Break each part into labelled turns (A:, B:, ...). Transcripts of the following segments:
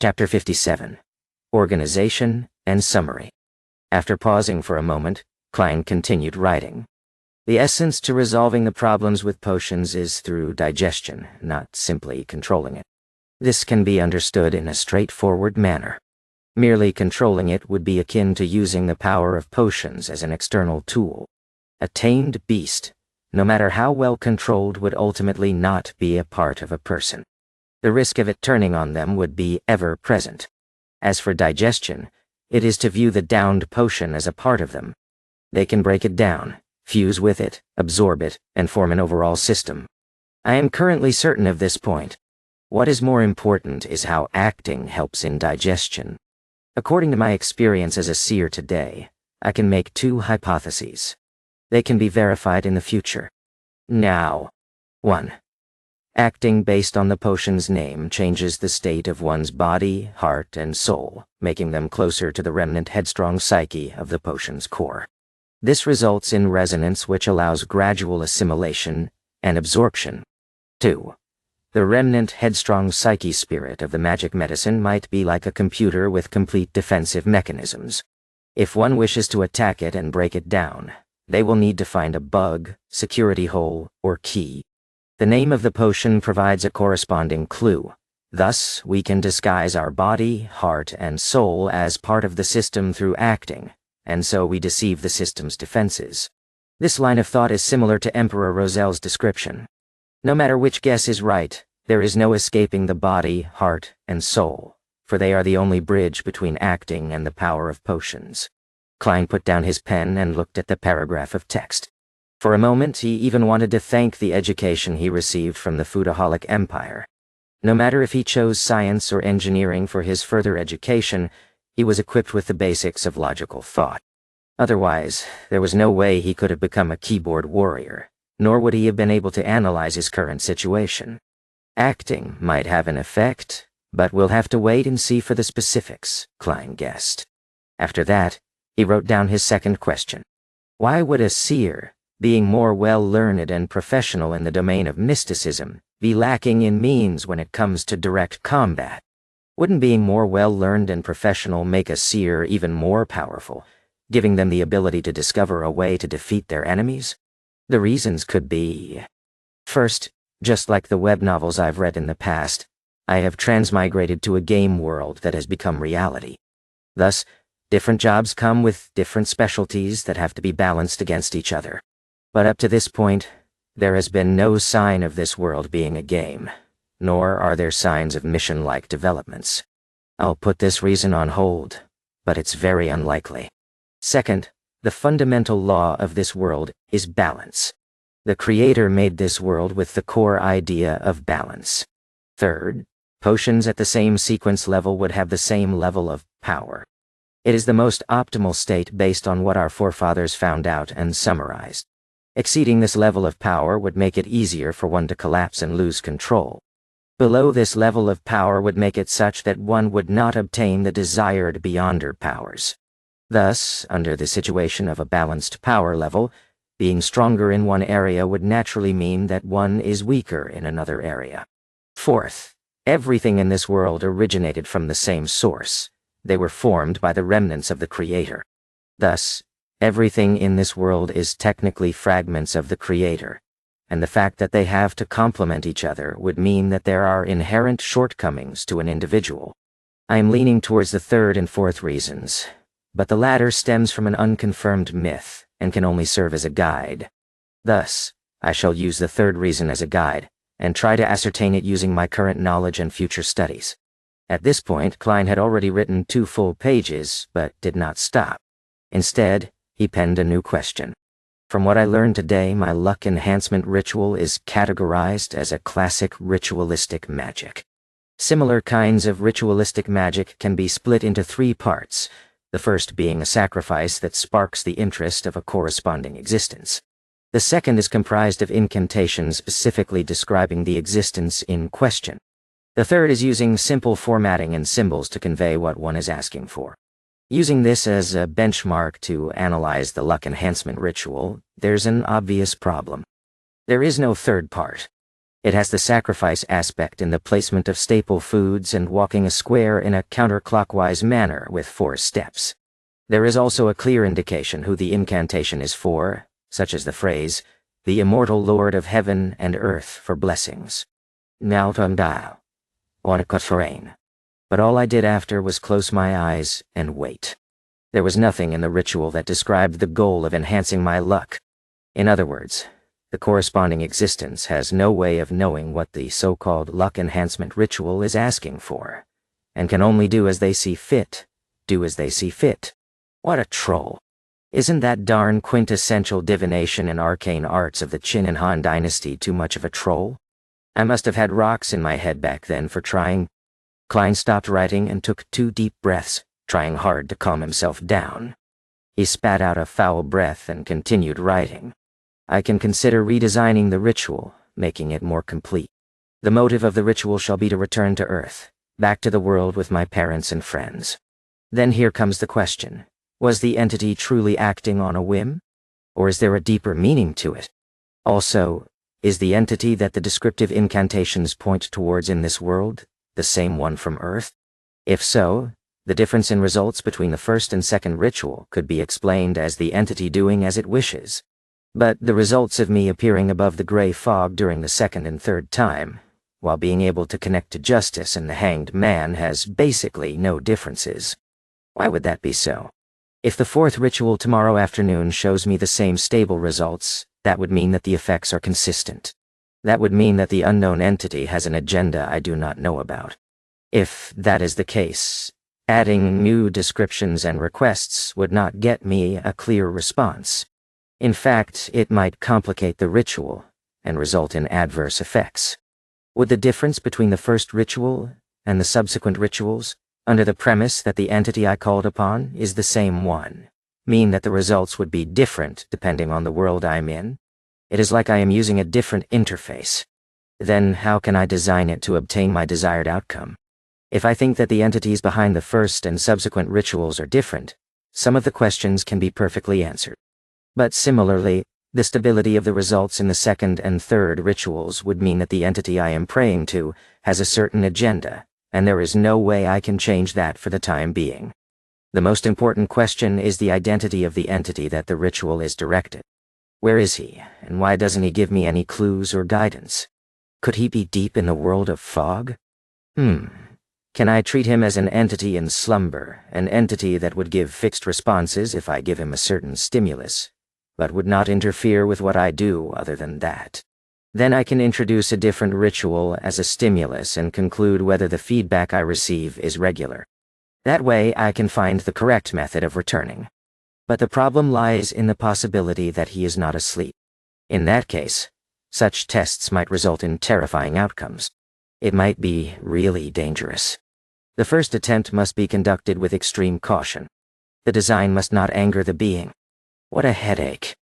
A: Chapter 57. Organization and Summary. After pausing for a moment, Klein continued writing. The essence to resolving the problems with potions is through digestion, not simply controlling it. This can be understood in a straightforward manner. Merely controlling it would be akin to using the power of potions as an external tool. A tamed beast, no matter how well controlled, would ultimately not be a part of a person. The risk of it turning on them would be ever present. As for digestion, it is to view the downed potion as a part of them. They can break it down, fuse with it, absorb it, and form an overall system. I am currently certain of this point. What is more important is how acting helps in digestion. According to my experience as a seer today, I can make two hypotheses. They can be verified in the future. Now, 1. Acting based on the potion's name changes the state of one's body, heart, and soul, making them closer to the remnant headstrong psyche of the potion's core. This results in resonance, which allows gradual assimilation and absorption. 2. The remnant headstrong psyche spirit of the magic medicine might be like a computer with complete defensive mechanisms. If one wishes to attack it and break it down, they will need to find a bug, security hole, or key. The name of the potion provides a corresponding clue. Thus, we can disguise our body, heart, and soul as part of the system through acting, and so we deceive the system's defenses. This line of thought is similar to Emperor Rosel's description. No matter which guess is right, there is no escaping the body, heart, and soul, for they are the only bridge between acting and the power of potions. Klein put down his pen and looked at the paragraph of text. For a moment, he even wanted to thank the education he received from the Foodaholic Empire. No matter if he chose science or engineering for his further education, he was equipped with the basics of logical thought. Otherwise, there was no way he could have become a keyboard warrior, nor would he have been able to analyze his current situation. Acting might have an effect, but we'll have to wait and see for the specifics, Klein guessed. After that, he wrote down his second question. Why would a seer, being more well-learned and professional in the domain of mysticism, be lacking in means when it comes to direct combat? Wouldn't being more well-learned and professional make a seer even more powerful, giving them the ability to discover a way to defeat their enemies? The reasons could be... First, just like the web novels I've read in the past, I have transmigrated to a game world that has become reality. Thus, different jobs come with different specialties that have to be balanced against each other. But up to this point, there has been no sign of this world being a game, nor are there signs of mission-like developments. I'll put this reason on hold, but it's very unlikely. Second, the fundamental law of this world is balance. The Creator made this world with the core idea of balance. Third, potions at the same sequence level would have the same level of power. It is the most optimal state based on what our forefathers found out and summarized. Exceeding this level of power would make it easier for one to collapse and lose control. Below this level of power would make it such that one would not obtain the desired beyonder powers. Thus, under the situation of a balanced power level, being stronger in one area would naturally mean that one is weaker in another area. Fourth, everything in this world originated from the same source. They were formed by the remnants of the Creator. Thus, everything in this world is technically fragments of the Creator, and the fact that they have to complement each other would mean that there are inherent shortcomings to an individual. I am leaning towards the third and fourth reasons, but the latter stems from an unconfirmed myth and can only serve as a guide. Thus, I shall use the third reason as a guide and try to ascertain it using my current knowledge and future studies. At this point, Klein had already written 2 full pages, but did not stop. Instead, he penned a new question. From what I learned today, my luck enhancement ritual is categorized as a classic ritualistic magic. Similar kinds of ritualistic magic can be split into 3 parts, the first being a sacrifice that sparks the interest of a corresponding existence. The second is comprised of incantations specifically describing the existence in question. The third is using simple formatting and symbols to convey what one is asking for. Using this as a benchmark to analyze the luck enhancement ritual, there's an obvious problem. There is no third part. It has the sacrifice aspect in the placement of staple foods and walking a square in a counterclockwise manner with 4 steps. There is also a clear indication who the incantation is for, such as the phrase, "The immortal Lord of heaven and earth for blessings." But all I did after was close my eyes and wait. There was nothing in the ritual that described the goal of enhancing my luck. In other words, the corresponding existence has no way of knowing what the so-called luck enhancement ritual is asking for, and can only do as they see fit. What a troll. Isn't that darn quintessential divination and arcane arts of the Qin and Han dynasty too much of a troll? I must have had rocks in my head back then for trying. Klein stopped writing and took 2 deep breaths, trying hard to calm himself down. He spat out a foul breath and continued writing. I can consider redesigning the ritual, making it more complete. The motive of the ritual shall be to return to Earth, back to the world with my parents and friends. Then here comes the question. Was the entity truly acting on a whim? Or is there a deeper meaning to it? Also, is the entity that the descriptive incantations point towards in this world the same one from Earth? If so, the difference in results between the first and second ritual could be explained as the entity doing as it wishes. But the results of me appearing above the gray fog during the second and third time, while being able to connect to justice and the hanged man, has basically no differences. Why would that be so? If the 4th ritual tomorrow afternoon shows me the same stable results, that would mean that the effects are consistent. That would mean that the unknown entity has an agenda I do not know about. If that is the case, adding new descriptions and requests would not get me a clear response. In fact, it might complicate the ritual and result in adverse effects. Would the difference between the first ritual and the subsequent rituals, under the premise that the entity I called upon is the same one, mean that the results would be different depending on the world I'm in? It is like I am using a different interface. Then how can I design it to obtain my desired outcome? If I think that the entities behind the first and subsequent rituals are different, some of the questions can be perfectly answered. But similarly, the stability of the results in the second and third rituals would mean that the entity I am praying to has a certain agenda, and there is no way I can change that for the time being. The most important question is the identity of the entity that the ritual is directed. Where is he, and why doesn't he give me any clues or guidance? Could he be deep in the world of fog? Can I treat him as an entity in slumber, an entity that would give fixed responses if I give him a certain stimulus, but would not interfere with what I do other than that? Then I can introduce a different ritual as a stimulus and conclude whether the feedback I receive is regular. That way I can find the correct method of returning. But the problem lies in the possibility that he is not asleep. In that case, such tests might result in terrifying outcomes. It might be really dangerous. The first attempt must be conducted with extreme caution. The design must not anger the being. What a headache.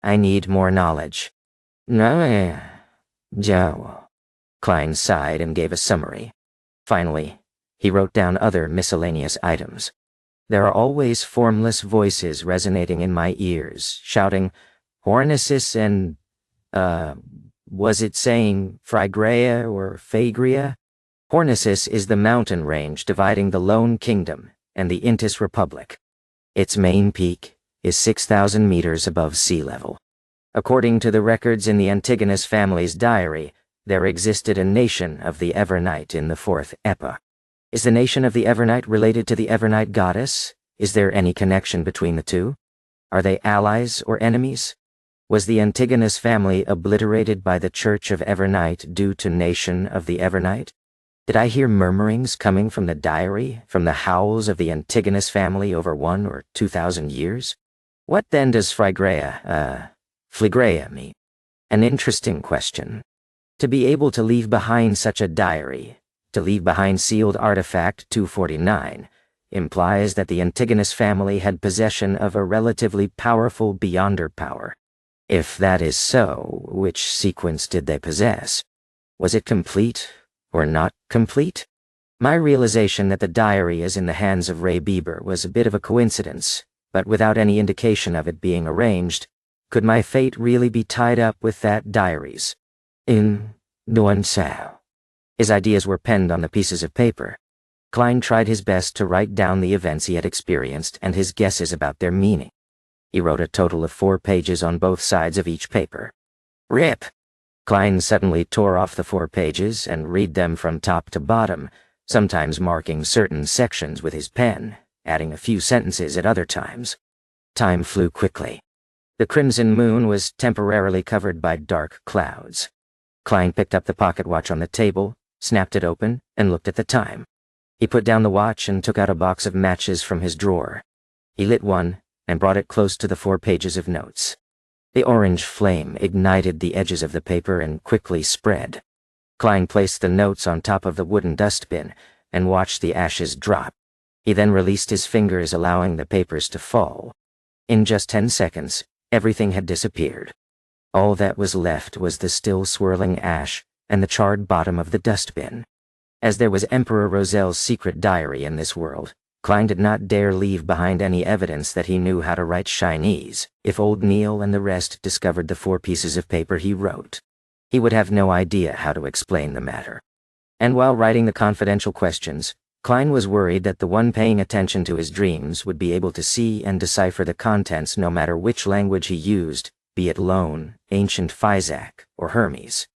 A: I need more knowledge. No, Joe. Klein sighed and gave a summary. Finally, he wrote down other miscellaneous items. There are always formless voices resonating in my ears, shouting, Hornicis and, was it saying Phrygia or Phagria? Hornicis is the mountain range dividing the Lone Kingdom and the Intis Republic. Its main peak is 6,000 meters above sea level. According to the records in the Antigonus family's diary, there existed a nation of the Evernight in the 4th epoch. Is the nation of the Evernight related to the Evernight goddess? Is there any connection between the two? Are they allies or enemies? Was the Antigonus family obliterated by the Church of Evernight due to nation of the Evernight? Did I hear murmurings coming from the diary, from the howls of the Antigonus family over 1,000 or 2,000 years? What then does Phrygia mean? An interesting question. To be able to leave behind such a diary, to leave behind sealed artifact 249, implies that the Antigonus family had possession of a relatively powerful Beyonder power. If that is so, which sequence did they possess? Was it complete or not complete? My realization that the diary is in the hands of Ray Bieber was a bit of a coincidence, but without any indication of it being arranged, could my fate really be tied up with that diary's? In Nguyen Sao. His ideas were penned on the pieces of paper. Klein tried his best to write down the events he had experienced and his guesses about their meaning. He wrote a total of 4 pages on both sides of each paper. Rip! Klein suddenly tore off the 4 pages and read them from top to bottom, sometimes marking certain sections with his pen, adding a few sentences at other times. Time flew quickly. The crimson moon was temporarily covered by dark clouds. Klein picked up the pocket watch on the table, snapped it open, and looked at the time. He put down the watch and took out a box of matches from his drawer. He lit one and brought it close to the 4 pages of notes. The orange flame ignited the edges of the paper and quickly spread. Klein placed the notes on top of the wooden dustbin and watched the ashes drop. He then released his fingers, allowing the papers to fall. In just 10 seconds, everything had disappeared. All that was left was the still swirling ash and the charred bottom of the dustbin. As there was Emperor Rosel's secret diary in this world, Klein did not dare leave behind any evidence that he knew how to write Chinese if old Neil and the rest discovered the 4 pieces of paper he wrote. He would have no idea how to explain the matter. And while writing the confidential questions, Klein was worried that the one paying attention to his dreams would be able to see and decipher the contents no matter which language he used, be it Loan, Ancient Physac, or Hermes.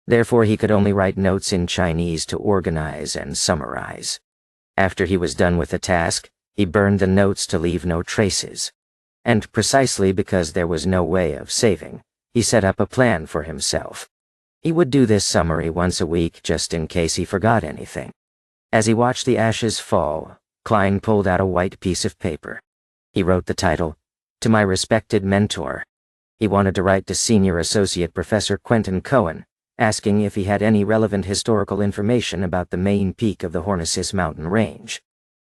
A: Therefore he could only write notes in Chinese to organize and summarize. After he was done with the task, he burned the notes to leave no traces. And precisely because there was no way of saving, he set up a plan for himself. He would do this summary once a week just in case he forgot anything. As he watched the ashes fall, Klein pulled out a white piece of paper. He wrote the title, "To My Respected Mentor." He wanted to write to Senior Associate Professor Quentin Cohen, asking if he had any relevant historical information about the main peak of the Hornicis mountain range.